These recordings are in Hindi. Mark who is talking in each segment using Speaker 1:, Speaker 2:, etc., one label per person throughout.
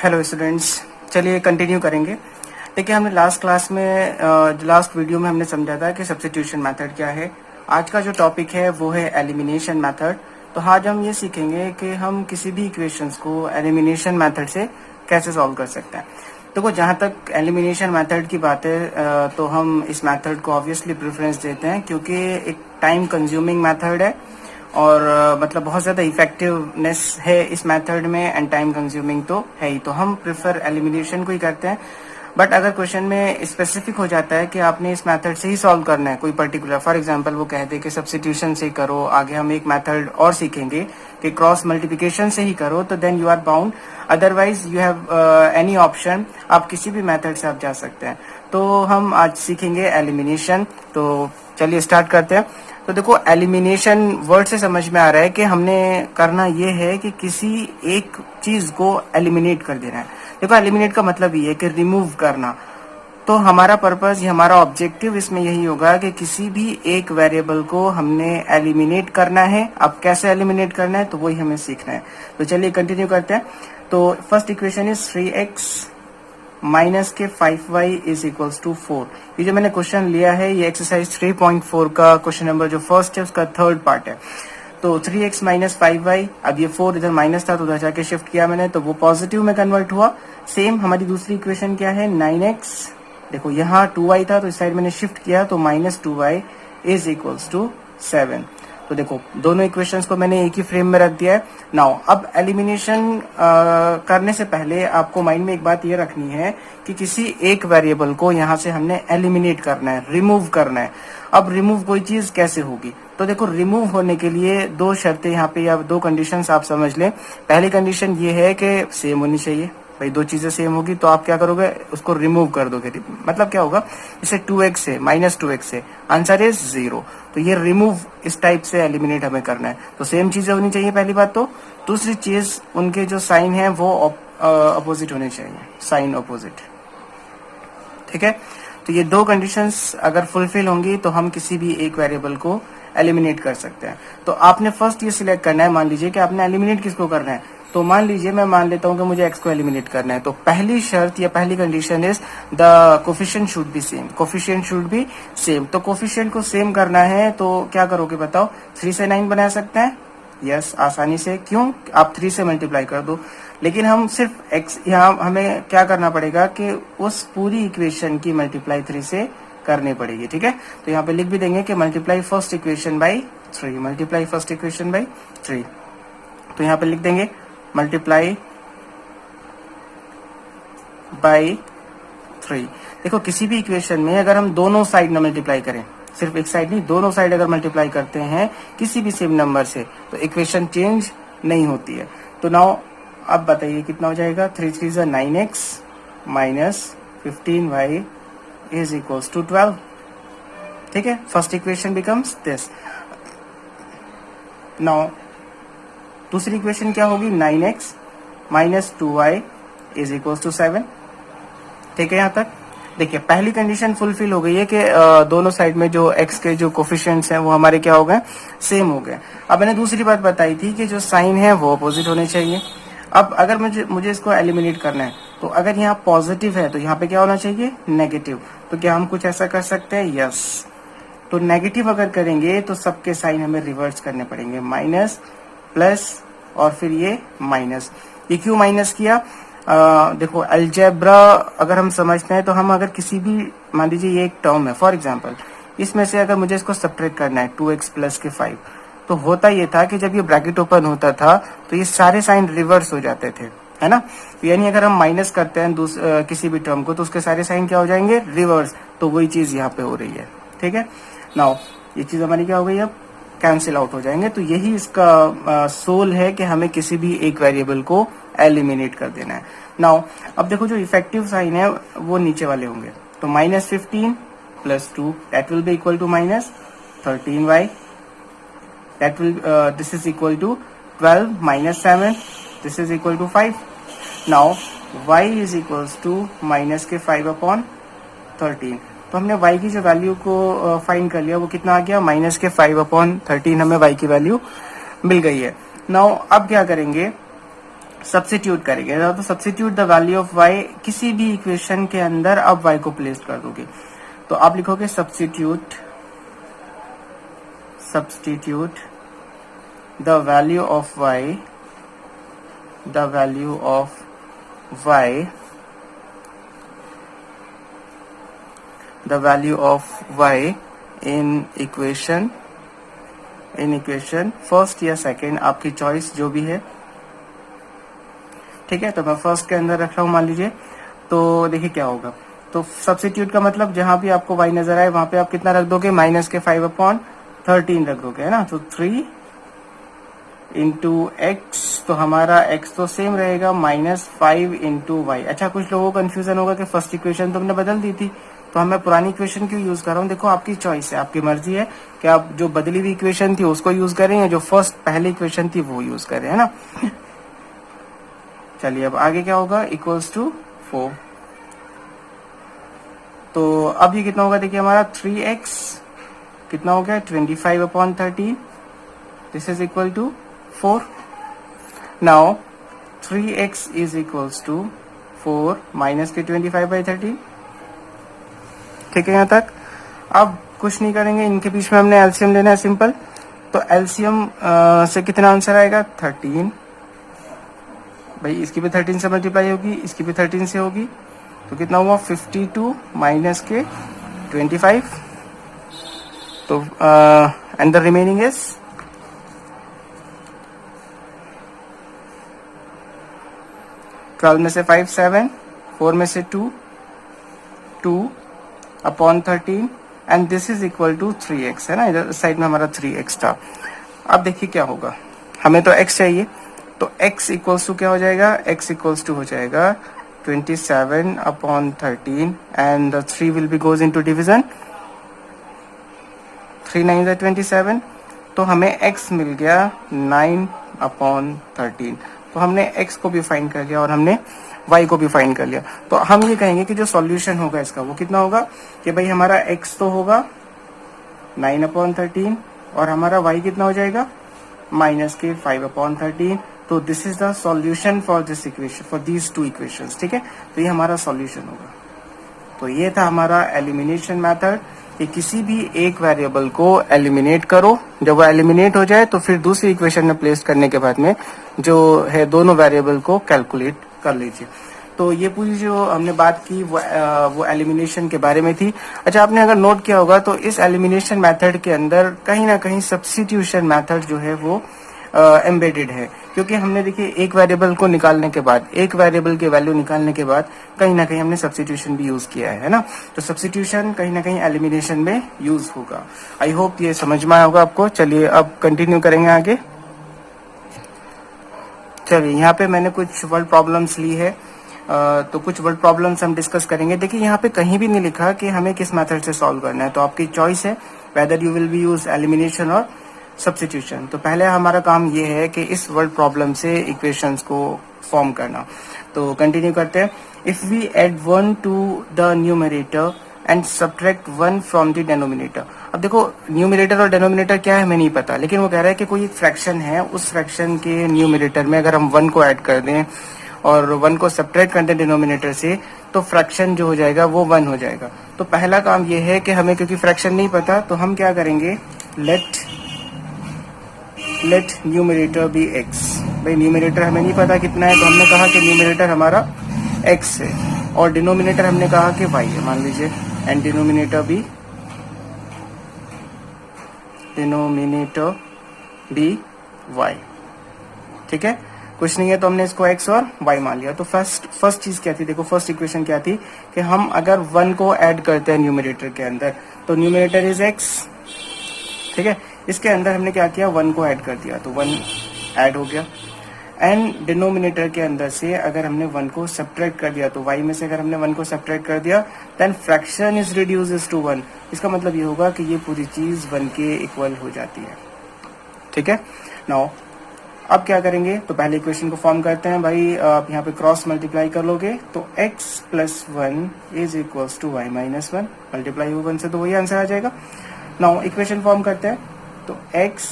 Speaker 1: हेलो स्टूडेंट्स, चलिए कंटिन्यू करेंगे। देखिए, हमने लास्ट क्लास में लास्ट वीडियो में हमने समझा था कि सब्स्टिट्यूशन मेथड क्या है। आज का जो टॉपिक है वो है एलिमिनेशन मेथड। तो आज हम ये सीखेंगे कि हम किसी भी इक्वेशंस को एलिमिनेशन मेथड से कैसे सॉल्व कर सकते हैं। देखो, जहाँ तक एलिमिनेशन मेथड की बात है तो हम इस मेथड को ऑब्वियसली प्रेफरेंस देते हैं क्योंकि एक टाइम कंज्यूमिंग मेथड है और मतलब बहुत ज़्यादा इफेक्टिवनेस है इस मेथड में एंड टाइम कंज्यूमिंग तो है ही, तो हम प्रेफर एलिमिनेशन को ही करते हैं। बट अगर क्वेश्चन में स्पेसिफिक हो जाता है कि आपने इस मेथड से ही सॉल्व करना है कोई पर्टिकुलर, फॉर एग्जांपल वो कहते हैं कि सब्स्टिट्यूशन से करो, आगे हम एक मेथड और सीखेंगे कि क्रॉस मल्टीप्लिकेशन से ही करो, तो then you are bound. Otherwise you have any option, आप किसी भी मेथड से आप जा सकते हैं। तो हम आज सीखेंगे एलिमिनेशन। तो चलिए स्टार्ट करते हैं। तो देखो, एलिमिनेशन वर्ड से समझ में आ रहा है कि हमने करना ये है कि किसी एक चीज को एलिमिनेट कर देना है। देखो, एलिमिनेट का मतलब ये है कि रिमूव करना। तो हमारा पर्पस, ये हमारा ऑब्जेक्टिव इसमें यही होगा कि किसी भी एक वेरिएबल को हमने एलिमिनेट करना है। अब कैसे एलिमिनेट करना है तो वही हमें सीखना है। तो चलिए कंटिन्यू करते हैं। तो first equation is 3x minus के 5y इज इक्वल्स टू 4। ये जो मैंने क्वेश्चन लिया है ये एक्सरसाइज 3.4 का क्वेश्चन नंबर जो फर्स्ट है उसका थर्ड पार्ट है। तो 3x माइनस 5y, अब ये 4 इधर माइनस था तो उधर जाके शिफ्ट किया मैंने, तो वो पॉजिटिव में कन्वर्ट हुआ। सेम हमारी दूसरी इक्वेशन क्या है, 9x, देखो यहाँ 2y था तो इस साइड मैंने शिफ्ट किया तो minus 2y is equals to 7। तो देखो, दोनों इक्वेशंस को मैंने एक ही फ्रेम में रख दिया है। नाउ अब एलिमिनेशन करने से पहले आपको माइंड में एक बात ये रखनी है कि किसी एक वेरिएबल को यहाँ से हमने एलिमिनेट करना है, रिमूव करना है। अब रिमूव कोई चीज कैसे होगी, तो देखो रिमूव होने के लिए दो शर्तें यहाँ पे या दो कंडीशंस आप समझ लें। पहली कंडीशन ये है कि सेम होनी चाहिए। भाई दो चीजें सेम होगी तो आप क्या करोगे, उसको रिमूव कर दोगे। मतलब क्या होगा, जैसे 2x से माइनस 2x से आंसर इज 0, तो ये रिमूव इस टाइप से एलिमिनेट हमें करना है। तो सेम चीजें होनी चाहिए पहली बात। तो दूसरी चीज, उनके जो साइन है वो अपोजिट होने चाहिए, साइन अपोजिट। ठीक है, तो ये दो कंडीशंस अगर फुलफिल होंगी तो हम किसी भी एक वेरिएबल को एलिमिनेट कर सकते हैं। तो आपने फर्स्ट ये सिलेक्ट करना है, मान लीजिए कि आपने एलिमिनेट किसको करना है। तो मान लीजिए मैं मान लेता हूं कि मुझे x को एलिमिनेट करना है। तो पहली शर्त या पहली condition is the coefficient should be same, coefficient should be same. तो कोफिशिएंट को सेम करना है तो क्या करोगे बताओ, 3 से 9 बना सकते हैं। यस, आसानी से। क्यों, आप 3 से मल्टीप्लाई कर दो। लेकिन हम सिर्फ x, यहाँ हमें क्या करना पड़ेगा कि उस पूरी इक्वेशन की मल्टीप्लाई 3 से करनी पड़ेगी। ठीक है, तो यहाँ पे लिख भी देंगे कि multiply first equation by 3, multiply first equation by 3। तो यहाँ पे लिख देंगे मल्टीप्लाई बाई 3। देखो, किसी भी इक्वेशन में अगर हम दोनों साइड न मल्टीप्लाई करें, सिर्फ एक साइड नहीं, दोनों साइड अगर मल्टीप्लाई करते हैं किसी भी सेम नंबर से तो इक्वेशन चेंज नहीं होती है। तो नाउ अब बताइए कितना हो जाएगा, 3 3 is 9x minus 15y is equals to 12। ठीक है, first equation becomes this. Now दूसरी इक्वेशन क्या होगी, 9x minus 2y is equals to 7। ठीक है, यहाँ तक देखिए पहली कंडीशन फुलफिल हो गई है कि दोनों साइड में जो x के जो कोफिशिएंट्स हैं वो हमारे क्या हो गए, सेम हो गए। अब मैंने दूसरी बात बताई थी कि जो साइन है वो अपोजिट होने चाहिए। अब अगर मुझे इसको एलिमिनेट करना है तो अगर यहाँ पॉजिटिव है तो यहाँ पे क्या होना चाहिए, नेगेटिव। तो क्या हम कुछ ऐसा कर सकते हैं, यस। तो नेगेटिव अगर करेंगे तो सबके साइन हमें रिवर्स करने पड़ेंगे, माइनस प्लस और फिर ये माइनस। ये क्यों माइनस किया, देखो अलजेब्रा अगर हम समझते हैं तो हम अगर किसी भी, मान लीजिए ये एक टर्म है फॉर एग्जांपल, इसमें से अगर मुझे इसको सब्ट्रैक्ट करना है 2x प्लस के 5, तो होता ये था कि जब ये ब्रैकेट ओपन होता था तो ये सारे साइन रिवर्स हो जाते थे, है ना। यानी अगर हम माइनस करते हैं किसी भी टर्म को तो उसके सारे साइन क्या हो जाएंगे, रिवर्स। तो वही चीज यहाँ पे हो रही है। ठीक है, नाउ ये चीज हमारी क्या हो गई, अब कैंसिल आउट हो जाएंगे। तो यही इसका सोल है कि हमें किसी भी एक वेरिएबल को एलिमिनेट कर देना है। नाउ अब देखो, जो इफेक्टिव साइन है वो नीचे वाले होंगे। तो minus 15 plus 2 that will be equal to minus 13y, that will this is equal to 12 minus 7, this is equal to 5। Now y is equals to minus के 5 अपॉन 13। तो हमने y की जो वैल्यू को फाइंड कर लिया, वो कितना आ गया, माइनस के 5 अपॉन 13 हमें y की वैल्यू मिल गई है। नाउ अब क्या करेंगे, सब्स्टिट्यूट करेंगे, तो substitute the value of y, किसी भी इक्वेशन के अंदर आप y को प्लेस कर दोगे, तो आप लिखोगे substitute the value of y, the value of y, the value of y in equation first या सेकेंड, आपकी चॉइस जो भी है, ठीक है। तो मैं फर्स्ट के अंदर रख रहा हूं, मान लीजिए। तो देखिए क्या होगा, तो सब्स्टिट्यूट का मतलब जहां भी आपको y नजर आए वहां पे आप कितना रख दोगे, माइनस के 5/13 रख दोगे, है ना। तो 3 इंटू एक्स, तो हमारा x तो सेम रहेगा, -5 इंटू वाई। अच्छा, कुछ लोगों को कंफ्यूजन होगा कि फर्स्ट इक्वेशन तो हमने बदल दी थी, तो मैं पुरानी इक्वेशन क्यों यूज कर रहा हूँ। देखो आपकी चॉइस है, आपकी मर्जी है कि आप जो बदली हुई इक्वेशन थी उसको यूज करें या जो फर्स्ट पहली इक्वेशन थी वो यूज करें, है ना। चलिए अब आगे क्या होगा, इक्वल्स टू 4। तो अब ये कितना होगा, देखिए हमारा 3x कितना हो गया, 25/13, this is equal to 4। Now 3x is equals to 4 माइनस के 25/13, ठीक है यहाँ तक। अब कुछ नहीं करेंगे, इनके बीच में हमने एलसीएम लेना है, सिंपल। तो एलसीएम से कितना आंसर आएगा, 13। भाई इसकी भी 13 से मल्टीप्लाई होगी, इसकी भी 13 से होगी, तो कितना हुआ, 52 माइनस के 25। तो एंड द रिमेनिंग इज 12 में से 5 7, 4 में से 2 2/13 and this is equal to 3x, है ना। इधर साइड में हमारा 3x था। अब देखिए क्या होगा, हमें तो x चाहिए, तो x इक्वल्स टू क्या हो जाएगा, x इक्वल्स टू हो जाएगा 27/13 and 3 will be goes into division, 3 9 is 27, तो हमें x मिल गया 9/13। तो हमने x को भी फाइंड कर लिया और हमने y को भी फाइंड कर लिया। तो हम ये कहेंगे कि जो सॉल्यूशन होगा इसका वो कितना होगा, कि भाई हमारा x तो होगा 9/13 और हमारा y कितना हो जाएगा, माइनस के 5/13। तो this is the solution for this equation, for these two equations, ठीक है। तो ये हमारा सॉल्यूशन होगा। तो ये था हमारा एलिमिनेशन मेथड, कि किसी भी एक वेरिएबल को एलिमिनेट करो, जब वो एलिमिनेट हो जाए तो फिर दूसरी इक्वेशन में प्लेस करने के बाद में जो है दोनों वेरिएबल को कैलकुलेट कर लीजिए। तो ये पूरी जो हमने बात की वो एलिमिनेशन के बारे में थी। अच्छा, आपने अगर नोट किया होगा तो इस एलिमिनेशन मेथड के अंदर कहीं ना कहीं सब्स्टिट्यूशन मेथड जो है वो एम्बेडेड है, क्योंकि हमने देखिए एक वेरिएबल को निकालने के बाद, एक वेरिएबल की वैल्यू निकालने के बाद कहीं ना कहीं हमने सब्स्टिट्यूशन भी यूज किया है ना। तो सब्स्टिट्यूशन कहीं ना कहीं एलिमिनेशन में यूज होगा। आई होप ये समझ में आया होगा आपको। चलिए अब कंटिन्यू करेंगे आगे। चलिए यहाँ पे मैंने कुछ वर्ड प्रॉब्लम्स ली है, तो कुछ वर्ड प्रॉब्लम्स हम डिस्कस करेंगे। देखिए यहाँ पे कहीं भी नहीं लिखा कि हमें किस मेथड से सॉल्व करना है, तो आपकी चॉइस है whether you will be use elimination और सब्स्टिट्यूशन। तो पहले हमारा काम ये है कि इस वर्ड प्रॉब्लम से इक्वेशंस को फॉर्म करना। तो कंटिन्यू करते हैं। If we add 1 to the numerator and subtract 1 from the denominator. अब देखो न्यूमरेटर और डेनोमिनेटर क्या है हमें नहीं पता, लेकिन वो कह रहा है कि कोई एक फ्रैक्शन है, उस फ्रैक्शन के न्यूमरेटर में अगर हम 1 को ऐड कर दें और 1 को सब्ट्रैक्ट कर दें डिनोमिनेटर से, तो फ्रैक्शन जो हो जाएगा वो 1 हो जाएगा। तो पहला काम ये है कि हमें, क्योंकि फ्रैक्शन नहीं पता, तो हम क्या करेंगे, लेट न्यूमरेटर बी x। भाई न्यूमरेटर हमें नहीं पता कितना है, तो हमने कहा कि न्यूमरेटर हमारा x है और डिनोमिनेटर हमने कहा कि y है, मान लीजिए, एंड डिनोमिनेटर बी y, ठीक है। कुछ नहीं है तो हमने इसको x और y मान लिया। तो फर्स्ट चीज क्या थी, देखो फर्स्ट इक्वेशन क्या थी कि हम अगर 1 को ऐड करते हैं न्यूमरेटर के अंदर, तो न्यूमरेटर इज x, ठीक है। इसके अंदर हमने क्या किया, 1 को ऐड कर दिया, तो 1 ऐड हो गया। एंड डिनोमिनेटर के अंदर से अगर हमने 1 को सब्ट्रैक्ट कर दिया, तो y में से अगर हमने 1 को सब्ट्रैक्ट कर दिया, then fraction is reduces to 1। इसका मतलब ये होगा कि ये पूरी चीज 1 के इक्वल हो जाती है, ठीक है। नाउ अब क्या करेंगे, तो पहले इक्वेशन को फॉर्म करते हैं। भाई आप यहाँ पे क्रॉस मल्टीप्लाई कर लोगे, तो x plus 1 is equals to y minus 1, multiply हो 1 से तो वही आंसर आ जाएगा। नाउ इक्वेशन फॉर्म करते हैं, तो x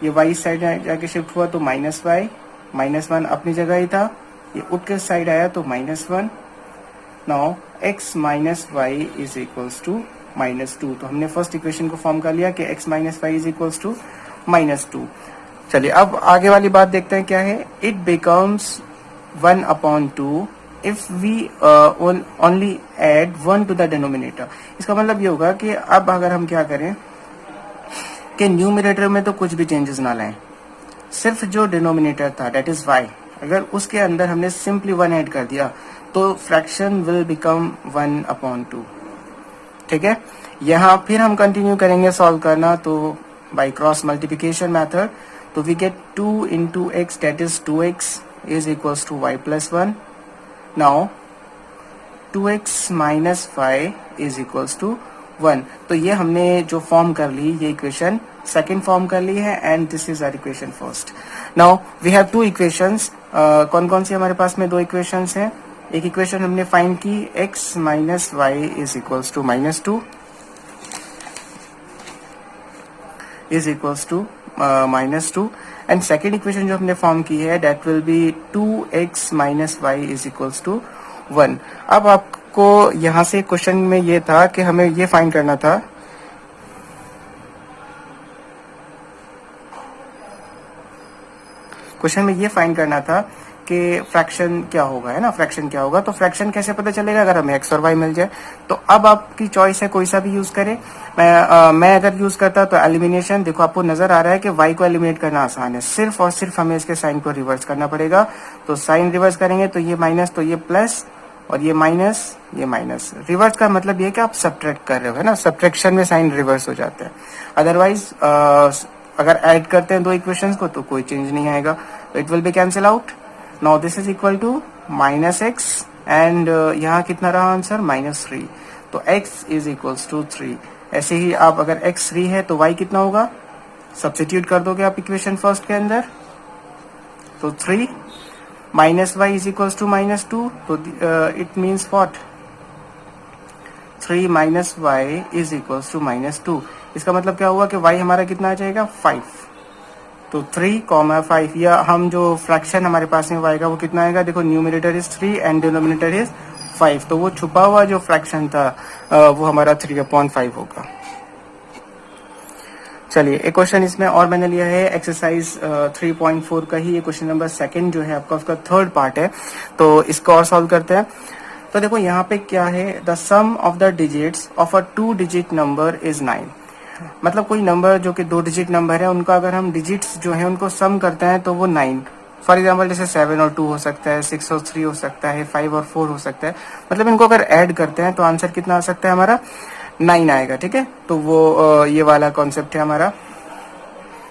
Speaker 1: ये y साइड जाके शिफ्ट हुआ तो माइनस y -1 अपनी जगह ही था, ये उठ के साइड आया तो -1। Now x minus y is equals to -2। तो हमने फर्स्ट इक्वेशन को फॉर्म कर लिया कि x minus y is equals to -2। चलिए अब आगे वाली बात देखते हैं क्या है। It becomes 1/2 if we only add 1 to the denominator. इसका मतलब ये होगा कि अब अगर हम क्या करें कि न्यूमिनेटर में तो कुछ भी चेंजेस ना लाएं, सिर्फ जो डिनोमिनेटर था डेट इज y, अगर उसके अंदर हमने सिंपली 1 ऐड कर दिया तो फ्रैक्शन विल बिकम 1/2। ठीक है, यहाँ फिर हम कंटिन्यू करेंगे सॉल्व करना, तो बाय क्रॉस मल्टीप्लिकेशन मेथड, तो we get 2 into x that is 2x is equals to y plus 1। now 2x minus y is equals to 1। तो ये हमने जो फॉर्म कर ली, ये इक्वेशन सेकेंड फॉर्म कर ली है and this is our equation first. Now we have two equations. कौन कौन सी हमारे पास में दो इक्वेशंस हैं। एक इक्वेशन हमने फाइंड की x minus y is equals to -2 is equals to -2 and second equation जो हमने फॉर्म की है that will be 2x minus y is equals to 1। अब आपको यहां से क्वेश्चन में ये था कि हमें ये फाइंड करना था कि फ्रैक्शन क्या होगा, है ना, फ्रैक्शन क्या होगा। तो फ्रैक्शन कैसे पता चलेगा अगर हमें x और y मिल जाए। तो अब आपकी चॉइस है, कोई सा भी यूज करें। मैं अगर यूज करता तो एलिमिनेशन, देखो आपको नजर आ रहा है कि y को एलिमिनेट करना आसान है, सिर्फ और सिर्फ हमें इसके साइन को रिवर्स करना पड़ेगा। तो साइन रिवर्स करेंगे तो ये माइनस, तो ये प्लस, और ये माइनस, ये माइनस। रिवर्स का मतलब ये कि आप सब्ट्रैक्ट कर रहे हो, है ना, सब्ट्रैक्शन में साइन रिवर्स हो जाता है। अदरवाइज अगर ऐड करते हैं दो इक्वेशंस को तो कोई चेंज नहीं आएगा, तो it will be cancel out. Now this is equal to -x and यहाँ कितना रहा आंसर -3, तो x इज इक्वल्स टू 3। ऐसे ही आप अगर x 3 है तो y कितना होगा, सब्स्टिट्यूट कर दोगे आप इक्वेशन फर्स्ट के अंदर, तो 3 minus y is equals to -2, तो it means what, 3 minus y is equals to -2। इसका मतलब क्या हुआ कि y हमारा कितना आ जाएगा 5, तो 3,5। या हम जो फ्रैक्शन हमारे पास में y का वो कितना आएगा, देखो numerator is 3 and denominator is 5, तो वो छुपा हुआ जो फ्रैक्शन था वो हमारा 3/5 होगा। चलिए एक क्वेश्चन इसमें और मैंने लिया है एक्सरसाइज 3.4 का ही, ये क्वेश्चन नंबर सेकंड जो है आपका, उसका थर्ड पार्ट है, तो इसको और सॉल्व करते हैं। तो देखो यहाँ पे क्या है, the sum of the digits of a 2 digit number is 9। मतलब कोई नंबर जो कि 2 डिजिट नंबर है, उनका अगर हम डिजिट्स जो है उनको सम करते हैं तो वो 9। फॉर एग्जाम्पल जैसे 7 और 2 हो सकता है, 6 और 3 हो सकता है, 5 और 4 हो सकता है। मतलब इनको अगर ऐड करते हैं तो आंसर कितना आ सकता है हमारा, 9 आएगा। ठीक है, तो वो ये वाला कॉन्सेप्ट है हमारा।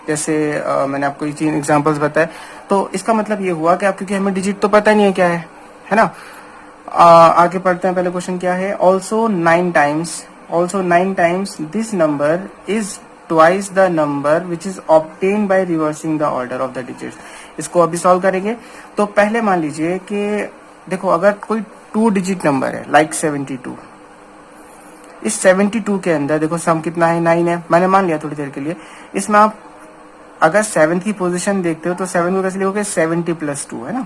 Speaker 1: जैसे मैंने आपको ये 3 एग्जांपल्स बताए, तो इसका मतलब ये हुआ कि आप, क्योंकि हमें डिजिट तो पता नहीं है क्या है ना। आगे पढ़ते हैं, पहले क्वेश्चन क्या है, also 9 times this number is twice the number which is obtain by reversing the order of the digits. इसको अभी सॉल्व करेंगे। तो पहले मान लीजिए कि देखो अगर कोई 2 डिजिट नंबर है लाइक 72, इस 72 के अंदर देखो सम कितना है, 9 है, मैंने मान लिया थोड़ी देर के लिए। इसमें आप अगर 7 की पोजीशन देखते हो तो 7 को कैसे लिखोगे, 70 + 2, है ना।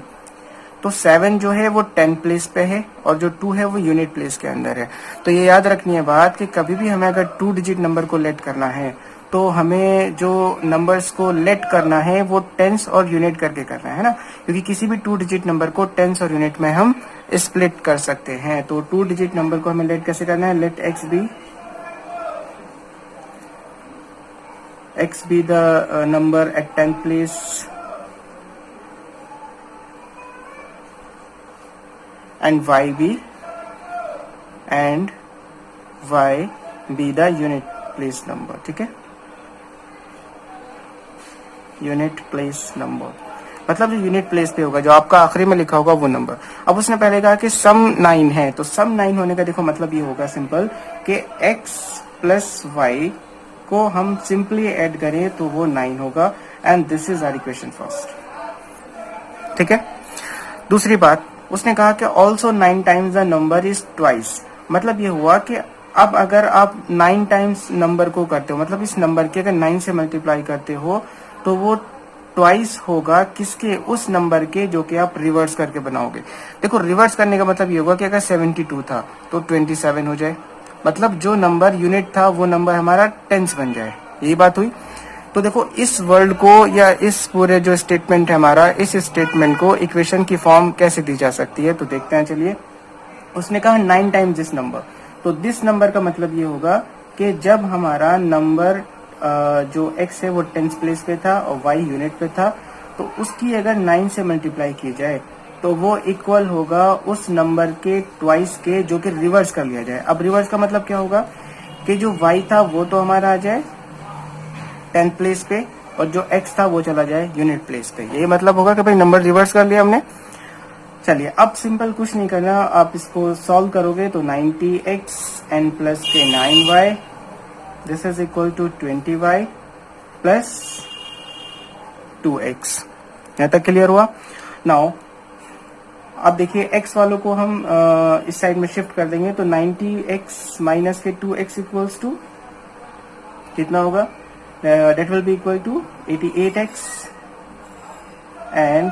Speaker 1: तो 7 जो है वो 10 प्लेस पे है और जो 2 है वो यूनिट प्लेस के अंदर है। तो ये याद रखनी है बात कि कभी भी हमें अगर 2 डिजिट नंबर को लेट करना है तो हमें जो नंबर्स को लेट करना है वो टेंस और यूनिट करके करना है ना, क्योंकि किसी भी 2 डिजिट नंबर को टेंस और यूनिट में हम स्प्लिट कर सकते हैं। तो 2 डिजिट नंबर को हमें लेट कैसे करना है, late x be the number at 10th place and y be the unit place number। ठीक है, यूनिट प्लेस नंबर मतलब जो यूनिट प्लेस पे होगा, जो आपका आखिरी में लिखा होगा वो नंबर। अब उसने पहले कहा कि सम 9 है, तो सम 9 होने का देखो मतलब ये होगा सिंपल कि x + y को हम सिंपली ऐड करें तो वो 9 होगा and this is our equation first. ठीक है, दूसरी बात उसने कहा कि also 9 times the number is twice. मतलब ये हुआ कि अब अगर आप 9 टाइम्स नंबर को करते हो, मतलब इस नंबर के अगर 9 से मल्टीप्लाई करते हो तो वो ट्वाइस होगा किसके, उस नंबर के जो कि आप रिवर्स करके बनाओगे। देखो रिवर्स करने का मतलब ये होगा कि अगर 72 था तो 27 हो जाए, मतलब जो नंबर यूनिट था वो नंबर हमारा टेंस बन जाए, यही बात हुई। तो देखो इस वर्ड को या इस पूरे जो स्टेटमेंट है हमारा, इस स्टेटमेंट को इक्वेशन की फॉर्म कैसे दी जा सकती है, तो देखते हैं चलिए। उसने कहा 9 टाइम्स दिस नंबर, तो दिस नंबर का मतलब ये होगा कि जब हमारा नंबर जो x है वो टेंस प्लेस पे था और y यूनिट पे था, तो उसकी अगर 9 से मल्टीप्लाई की जाए तो वो इक्वल होगा उस नंबर के ट्वाइस के जो कि रिवर्स कर लिया जाए। अब रिवर्स का मतलब क्या होगा कि जो y था वो तो हमारा आ जाए टेंथ प्लेस पे और जो x था वो चला जाए यूनिट प्लेस पे, यही मतलब होगा कि भाई नंबर रिवर्स कर लिया हमने। चलिए अब सिंपल कुछ नहीं करना, आप इसको सॉल्व करोगे तो 90x n प्लस के 9y this is equal to 20y plus 2x। यहाँ तक क्लियर हुआ। नाउ अब देखिए x वालों को हम इस साइड में शिफ्ट कर देंगे, तो 90x माइनस के 2x इक्वल्स टू कितना होगा, that will be equal to 88x and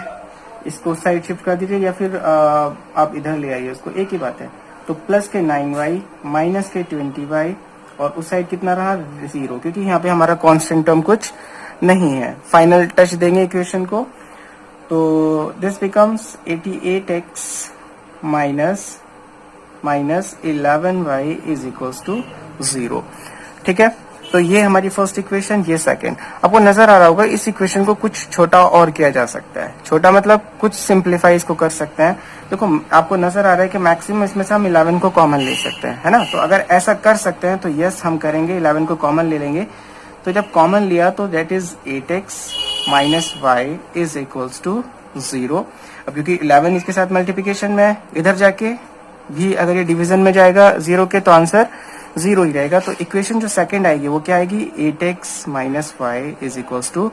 Speaker 1: इसको साइड शिफ्ट कर दीजिए या फिर आप इधर ले आइए उसको, एक ही बात है। तो प्लस के 9y माइनस के 20y और उस साइड कितना रहा 0, क्योंकि यहाँ पे हमारा कांस्टेंट टर्म कुछ नहीं है। फाइनल टच देंगे इक्वेशन को, तो this becomes 88x minus 11y is equals to 0। ठीक है, तो ये हमारी फर्स्ट इक्वेशन, ये सेकंड। आपको नजर आ रहा होगा इस इक्वेशन को कुछ छोटा और किया जा सकता है, छोटा मतलब कुछ सिंप्लीफाई इसको कर सकते हैं। देखो आपको नजर आ रहा है कि मैक्सिमम इसमें से हम 11 को कॉमन ले सकते हैं, है ना। तो अगर ऐसा कर सकते हैं तो यस हम करेंगे, 11 को कॉमन ले लेंगे। तो जब कॉमन लिया तो that is 8x minus y is equals to 0। अब क्योंकि 11 इसके साथ मल्टीप्लीकेशन में है, इधर जाके भी अगर ये डिवीजन में जाएगा 0 के तो आंसर 0 ही रहेगा। तो इक्वेशन जो सेकंड आएगी वो क्या आएगी, 8x minus y is equals to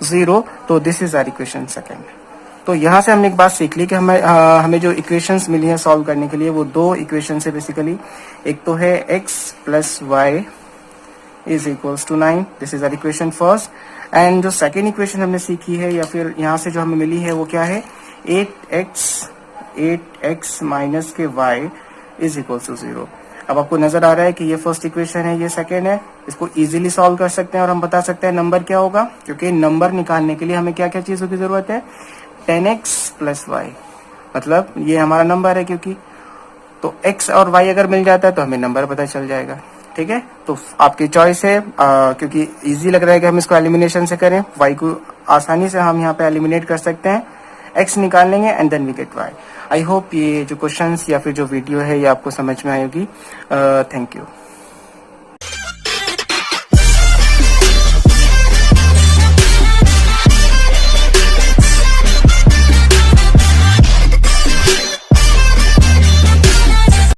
Speaker 1: 0। तो this is our equation second. तो यहाँ से हमने एक बात सीख ली कि हमें जो इक्वेशंस मिली हैं सॉल्व करने के लिए वो दो इक्वेशन है बेसिकली। एक तो है x plus y is equals to 9, this is our equation first. And जो सेकेंड इक्वेशन हमने सीखी है या फिर यहाँ से जो हमें मिली है वो क्या है, 8x माइनस के y इज इक्वल्स टू 0। अब आपको नजर आ रहा है कि ये फर्स्ट इक्वेशन है, ये सेकेंड है। इसको इजीली सॉल्व कर सकते हैं और हम बता सकते हैं नंबर क्या होगा, क्योंकि नंबर निकालने के लिए हमें क्या क्या चीजों की जरूरत है, 10x प्लस वाई, मतलब ये हमारा नंबर है क्योंकि, तो x और y अगर मिल जाता है तो हमें नंबर पता चल जाएगा। ठीक है, तो आपकी चॉइस है, क्योंकि इजी लग रहा है कि हम इसको एलिमिनेशन से करें, y को आसानी से हम यहाँ पे एलिमिनेट कर सकते हैं, x निकाल लेंगे and then we get y। I hope ये जो क्वेश्चंस या फिर जो वीडियो है ये आपको समझ में आएगी। Thank you.